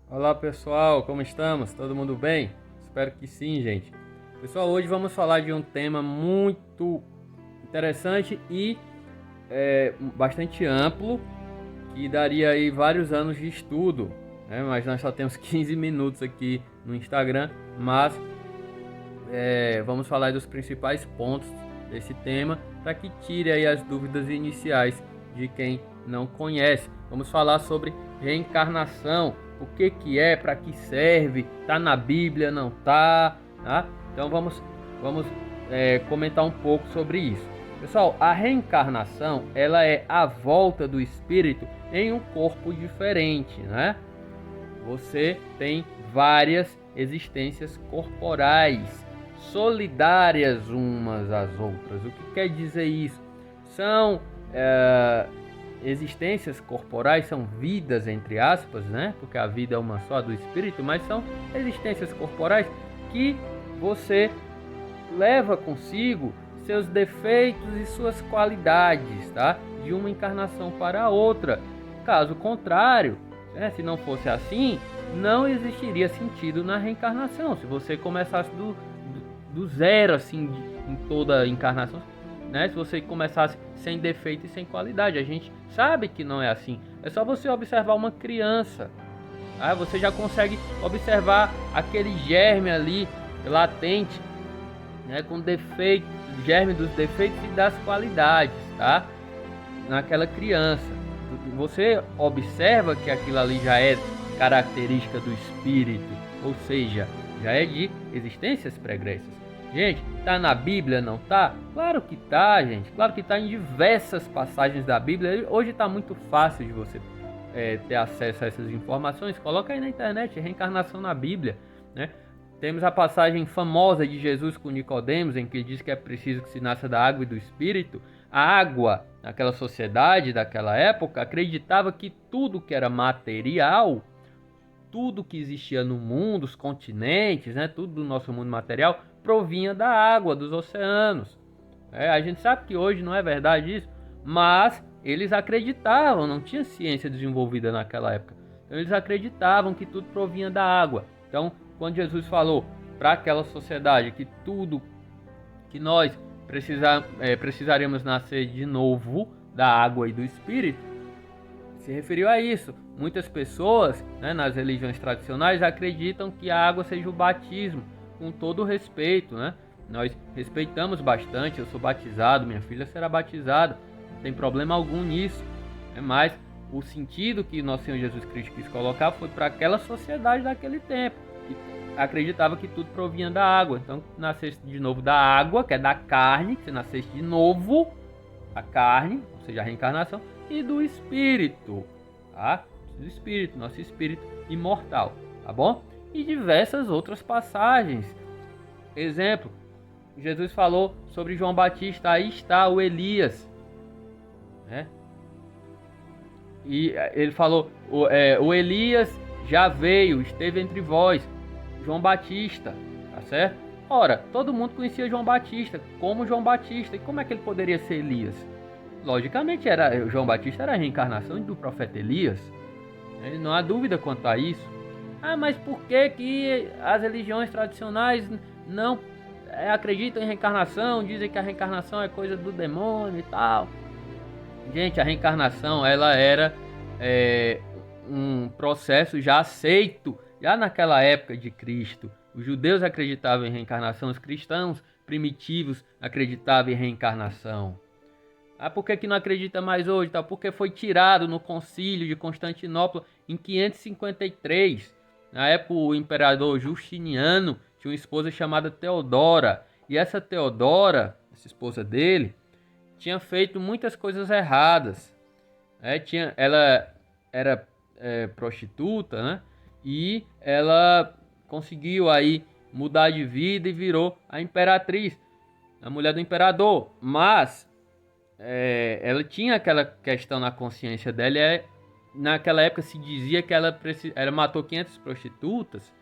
Olá pessoal, como estamos? Todo mundo bem? Espero que sim, gente. Pessoal, hoje vamos falar de um tema muito interessante e bastante amplo, que daria aí vários anos de estudo, né? Mas nós só temos 15 minutos aqui no Instagram, mas vamos falar dos principais pontos desse tema para que tire aí as dúvidas iniciais de quem não conhece. Vamos falar sobre reencarnação, o que é, para que serve, tá na Bíblia, não tá, tá? Então vamos comentar um pouco sobre isso. Pessoal, a reencarnação ela é a volta do espírito em um corpo diferente, né? Você tem várias existências corporais solidárias umas às outras. O que quer dizer isso? São existências corporais, são vidas entre aspas, né? Porque a vida é uma só do espírito, mas são existências corporais que você leva consigo seus defeitos e suas qualidades, tá? De uma encarnação para a outra. Caso contrário, né? Se não fosse assim, não existiria sentido na reencarnação. Se você começasse do zero, assim, em toda a encarnação, né? Se você começasse sem defeito e sem qualidade, a gente sabe que não é assim. É só você observar uma criança, tá? Você já consegue observar aquele germe ali latente, né? Com defeito, germe dos defeitos e das qualidades, tá? Naquela criança, você observa que aquilo ali já é característica do espírito, ou seja, já é de existências pregressas. Gente, tá na Bíblia, não tá? Claro que tá, gente. Claro que tá em diversas passagens da Bíblia. Hoje tá muito fácil de você ter acesso a essas informações. Coloca aí na internet, reencarnação na Bíblia, né? Temos a passagem famosa de Jesus com Nicodemos, em que ele diz que é preciso que se nasça da água e do Espírito. A água, naquela sociedade daquela época, acreditava que tudo que era material, tudo que existia no mundo, os continentes, né, tudo do nosso mundo material, provinha da água, dos oceanos. A gente sabe que hoje não é verdade isso, mas eles acreditavam, não tinha ciência desenvolvida naquela época. Então eles acreditavam que tudo provinha da água. Então, quando Jesus falou para aquela sociedade que tudo que nós precisaríamos nascer de novo da água e do Espírito, se referiu a isso. Muitas pessoas, né, nas religiões tradicionais acreditam que a água seja o batismo, com todo o respeito, né? Nós respeitamos bastante, eu sou batizado, minha filha será batizada, não tem problema algum nisso, né? Mas o sentido que nosso Senhor Jesus Cristo quis colocar foi para aquela sociedade daquele tempo, que acreditava que tudo provinha da água. Então, nascesse de novo da água, que é da carne, que você nascesse de novo, a carne, ou seja, a reencarnação, e do Espírito, tá? Do Espírito, nosso Espírito imortal, tá bom? E diversas outras passagens. Exemplo, Jesus falou sobre João Batista, aí está o Elias, né? E ele falou, o Elias já veio, esteve entre vós, João Batista, tá certo? Ora, todo mundo conhecia João Batista como João Batista, e como é que ele poderia ser Elias? Logicamente, João Batista era a reencarnação do profeta Elias, né? Não há dúvida quanto a isso. Ah, mas por que as religiões tradicionais não acreditam em reencarnação, dizem que a reencarnação é coisa do demônio e tal? Gente, a reencarnação ela era um processo já aceito, já naquela época de Cristo. Os judeus acreditavam em reencarnação, os cristãos primitivos acreditavam em reencarnação. Ah, por que não acredita mais hoje? Tá? Porque foi tirado no concílio de Constantinopla em 553. Na época, o imperador Justiniano tinha uma esposa chamada Teodora. E essa Teodora, essa esposa dele, tinha feito muitas coisas erradas. Ela era prostituta, né? E ela conseguiu aí mudar de vida e virou a imperatriz, a mulher do imperador. Mas ela tinha aquela questão na consciência dela. Naquela época se dizia que ela matou 500 prostitutas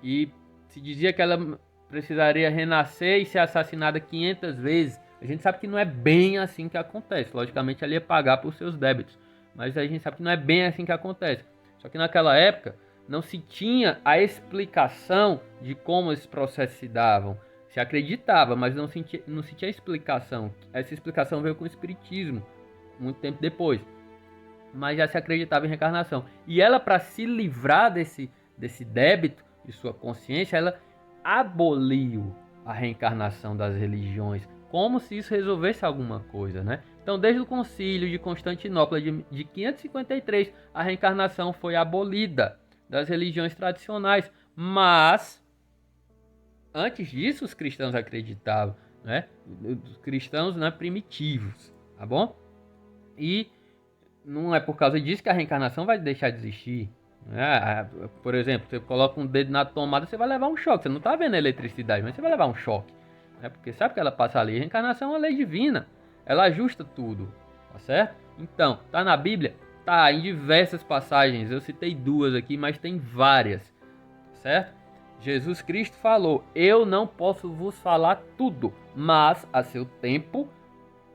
e se dizia que ela precisaria renascer e ser assassinada 500 vezes. A gente sabe que não é bem assim que acontece. Logicamente ela ia pagar por seus débitos, mas a gente sabe que não é bem assim que acontece. Só que naquela época não se tinha a explicação de como esses processos se davam. Se acreditava, mas não se tinha explicação. Essa explicação veio com o Espiritismo, muito tempo depois. Mas já se acreditava em reencarnação. E ela, para se livrar desse débito de sua consciência, ela aboliu a reencarnação das religiões, como se isso resolvesse alguma coisa, né? Então, desde o Concílio de Constantinopla de 553, a reencarnação foi abolida das religiões tradicionais. Mas, antes disso, os cristãos acreditavam, né? Os cristãos, né, primitivos, tá bom? E não é por causa disso que a reencarnação vai deixar de existir. Por exemplo, você coloca um dedo na tomada, você vai levar um choque. Você não está vendo a eletricidade, mas você vai levar um choque. Porque sabe que ela passa ali. A reencarnação é uma lei divina. Ela ajusta tudo. Tá certo? Então, tá na Bíblia? Tá, em diversas passagens. Eu citei 2 aqui, mas tem várias. Tá certo? Jesus Cristo falou: eu não posso vos falar tudo, mas a seu tempo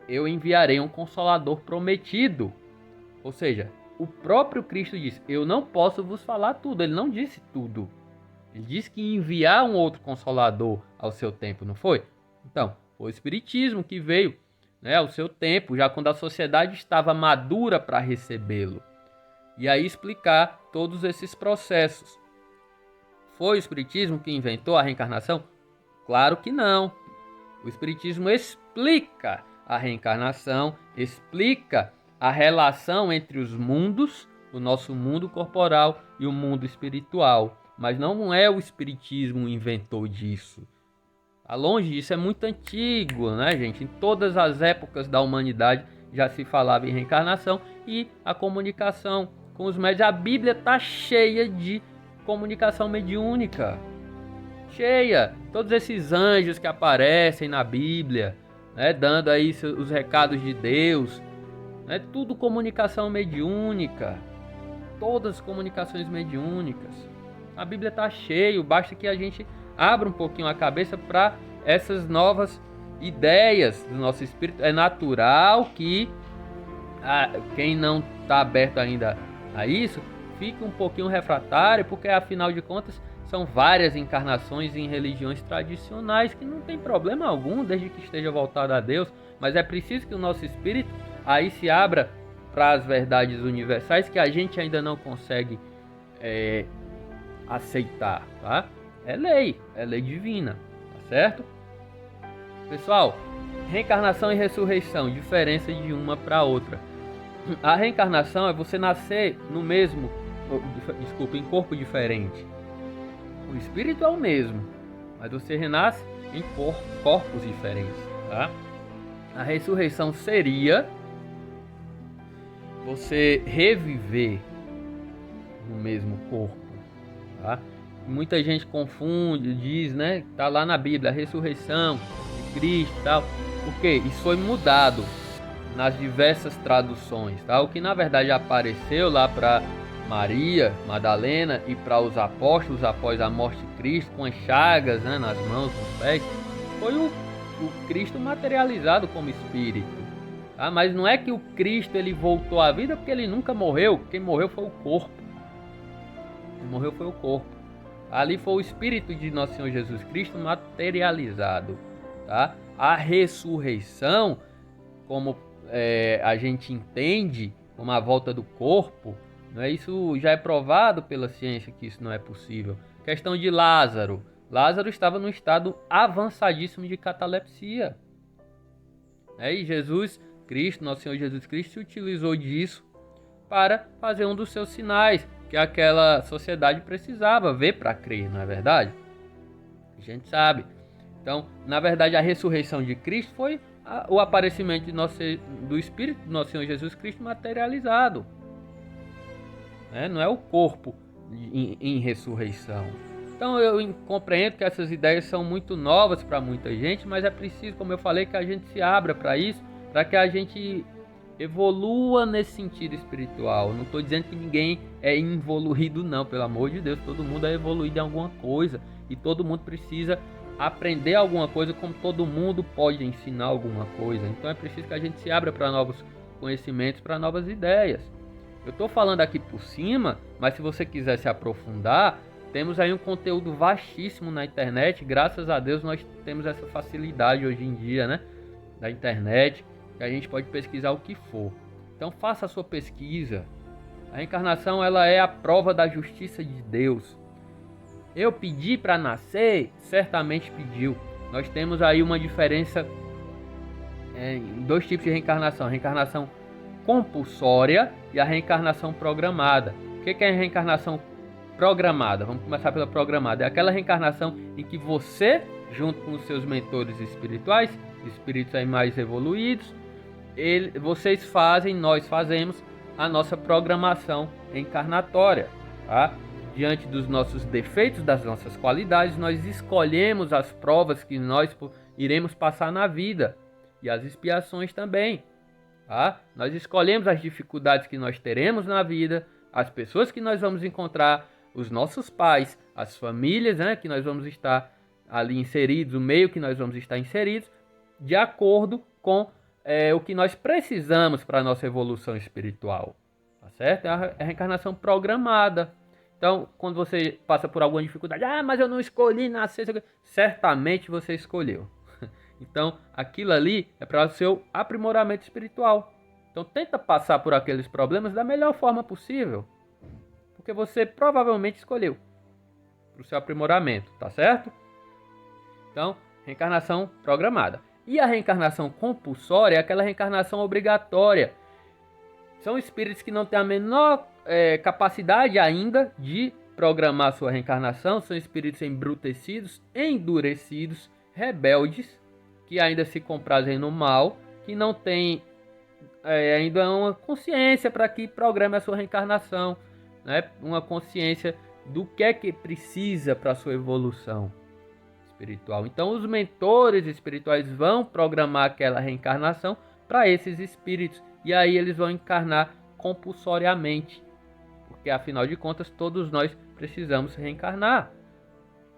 eu enviarei um Consolador prometido. Ou seja, o próprio Cristo disse: eu não posso vos falar tudo. Ele não disse tudo. Ele disse que ia enviar um outro Consolador ao seu tempo, não foi? Então, foi o Espiritismo que veio, né, ao seu tempo, já quando a sociedade estava madura para recebê-lo. E aí explicar todos esses processos. Foi o Espiritismo que inventou a reencarnação? Claro que não. O Espiritismo explica a reencarnação, explica a relação entre os mundos, o nosso mundo corporal e o mundo espiritual. Mas não é o Espiritismo o inventor disso. Tá longe disso, é muito antigo, né, gente? Em todas as épocas da humanidade já se falava em reencarnação e a comunicação com os médios. A Bíblia está cheia de comunicação mediúnica. Cheia. Todos esses anjos que aparecem na Bíblia, né, dando aí os recados de Deus. É tudo comunicação mediúnica. Todas as comunicações mediúnicas. A Bíblia está cheia, basta que a gente abra um pouquinho a cabeça para essas novas ideias do nosso espírito. É natural que quem não está aberto ainda a isso fique um pouquinho refratário, porque afinal de contas são várias encarnações em religiões tradicionais que não tem problema algum, desde que esteja voltado a Deus. Mas é preciso que o nosso espírito aí se abra para as verdades universais que a gente ainda não consegue aceitar, tá? É lei divina, tá certo? Pessoal, reencarnação e ressurreição, diferença de uma para outra. A reencarnação é você nascer em corpo diferente. O espírito é o mesmo, mas você renasce em corpos diferentes, tá? A ressurreição seria você reviver no mesmo corpo, tá? Muita gente confunde, diz, né? Tá lá na Bíblia, a ressurreição de Cristo e tal. Porque isso foi mudado nas diversas traduções, tá? O que na verdade apareceu lá para Maria Madalena e para os apóstolos após a morte de Cristo, com as chagas, né, nas mãos, nos pés, foi o Cristo materializado como espírito, tá? Mas não é que o Cristo ele voltou à vida porque ele nunca morreu. Quem morreu foi o corpo. Quem morreu foi o corpo. Ali foi o espírito de nosso Senhor Jesus Cristo materializado, tá? A ressurreição, como a gente entende, como a volta do corpo, não é? Isso já é provado pela ciência que isso não é possível. Questão de Lázaro. Lázaro estava num estado avançadíssimo de catalepsia. E Jesus Cristo, nosso Senhor Jesus Cristo, se utilizou disso para fazer um dos seus sinais que aquela sociedade precisava ver para crer, não é verdade? A gente sabe. Então, na verdade, a ressurreição de Cristo foi o aparecimento do Espírito do nosso Senhor Jesus Cristo materializado. Não é o corpo em ressurreição. Então, eu compreendo que essas ideias são muito novas para muita gente, mas é preciso, como eu falei, que a gente se abra para isso, para que a gente evolua nesse sentido espiritual. Não estou dizendo que ninguém é involuído, não, pelo amor de Deus. Todo mundo é evoluído em alguma coisa e todo mundo precisa aprender alguma coisa, como todo mundo pode ensinar alguma coisa. Então é preciso que a gente se abra para novos conhecimentos, para novas ideias. Eu estou falando aqui por cima, mas se você quiser se aprofundar, temos aí um conteúdo vastíssimo na internet. Graças a Deus nós temos essa facilidade hoje em dia, né? Da internet, que a gente pode pesquisar o que for. Então faça a sua pesquisa. A reencarnação, ela é a prova da justiça de Deus. Eu pedi para nascer? Certamente pediu. Nós temos aí uma diferença em dois tipos de reencarnação. A reencarnação compulsória e a reencarnação programada. O que é a reencarnação programada? Vamos começar pela programada. É aquela reencarnação em que você, junto com os seus mentores espirituais, espíritos aí mais evoluídos, vocês fazem, nós fazemos a nossa programação encarnatória, tá? Diante dos nossos defeitos, das nossas qualidades, nós escolhemos as provas que nós iremos passar na vida e as expiações também, tá? Nós escolhemos as dificuldades que nós teremos na vida, as pessoas que nós vamos encontrar, os nossos pais, as famílias, né, que nós vamos estar ali inseridos, o meio que nós vamos estar inseridos, de acordo com o que nós precisamos para a nossa evolução espiritual, tá certo? É a reencarnação programada. Então, quando você passa por alguma dificuldade, mas eu não escolhi nascer, certamente você escolheu. Então, aquilo ali é para o seu aprimoramento espiritual. Então, tenta passar por aqueles problemas da melhor forma possível, porque você provavelmente escolheu para o seu aprimoramento, tá certo? Então, reencarnação programada. E a reencarnação compulsória é aquela reencarnação obrigatória. São espíritos que não têm a menor capacidade ainda de programar sua reencarnação. São espíritos embrutecidos, endurecidos, rebeldes, que ainda se comprazem no mal, que não têm ainda uma consciência para que programe a sua reencarnação, né? Uma consciência do que é que precisa para a sua evolução espiritual. Então os mentores espirituais vão programar aquela reencarnação para esses espíritos, e aí eles vão encarnar compulsoriamente, porque afinal de contas todos nós precisamos reencarnar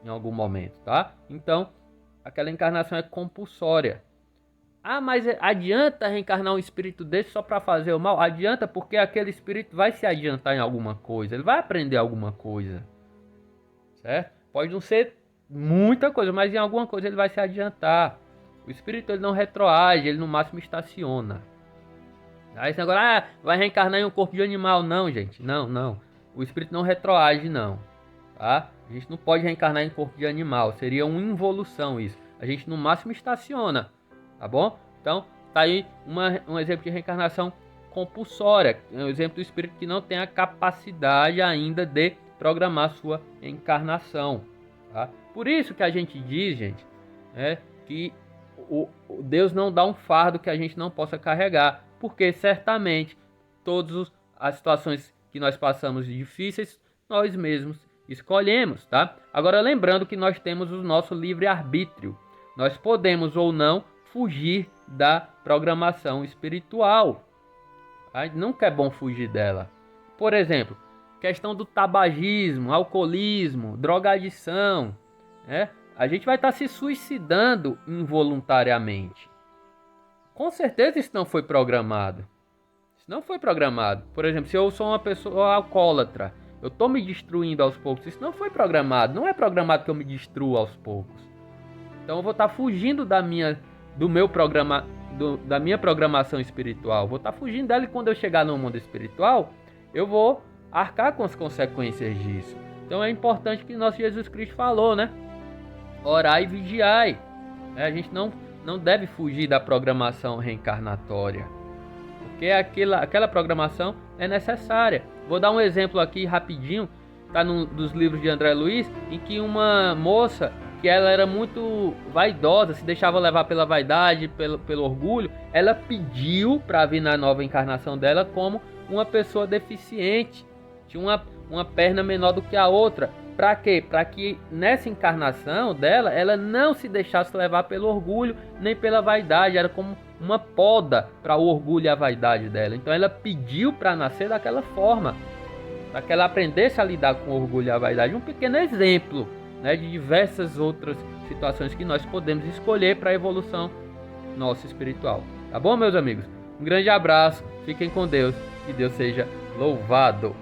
em algum momento, tá? Então aquela encarnação é compulsória. Mas adianta reencarnar um espírito desse só para fazer o mal? Adianta, porque aquele espírito vai se adiantar em alguma coisa, ele vai aprender alguma coisa, certo? Pode não ser muita coisa, mas em alguma coisa ele vai se adiantar. O espírito, ele não retroage, ele no máximo estaciona. Aí esse negócio, vai reencarnar em um corpo de animal. Não, gente, não. O espírito não retroage, não, tá? A gente não pode reencarnar em corpo de animal, seria uma involução isso. A gente no máximo estaciona, tá bom? Então, tá aí um exemplo de reencarnação compulsória, um exemplo do espírito que não tem a capacidade ainda de programar sua encarnação, tá? Por isso que a gente diz, gente, que o Deus não dá um fardo que a gente não possa carregar, porque certamente todas as situações que nós passamos difíceis, nós mesmos escolhemos, tá? Agora, lembrando que nós temos o nosso livre-arbítrio. Nós podemos ou não fugir da programação espiritual. Nunca é bom fugir dela. Por exemplo, questão do tabagismo, alcoolismo, drogadição, a gente vai estar se suicidando involuntariamente. Com certeza isso não foi programado. Isso não foi programado. Por exemplo, se eu sou uma pessoa alcoólatra, eu estou me destruindo aos poucos. Isso não foi programado. Não é programado que eu me destrua aos poucos. Então eu vou estar fugindo da minha programação espiritual. Vou estar fugindo dela, e quando eu chegar no mundo espiritual, eu vou arcar com as consequências disso. Então é importante que nosso Jesus Cristo falou, né? Orai e vigiai. A gente não deve fugir da programação reencarnatória, porque aquela programação é necessária. Vou dar um exemplo aqui rapidinho, tá num dos livros de André Luiz, em que uma moça, que ela era muito vaidosa, se deixava levar pela vaidade, pelo orgulho, ela pediu para vir na nova encarnação dela como uma pessoa deficiente, tinha uma perna menor do que a outra. Para quê? Para que nessa encarnação dela, ela não se deixasse levar pelo orgulho nem pela vaidade. Era como uma poda para o orgulho e a vaidade dela. Então ela pediu para nascer daquela forma, para que ela aprendesse a lidar com o orgulho e a vaidade. Um pequeno exemplo, né, de diversas outras situações que nós podemos escolher para a evolução nossa espiritual. Tá bom, meus amigos? Um grande abraço, fiquem com Deus, que Deus seja Louvado!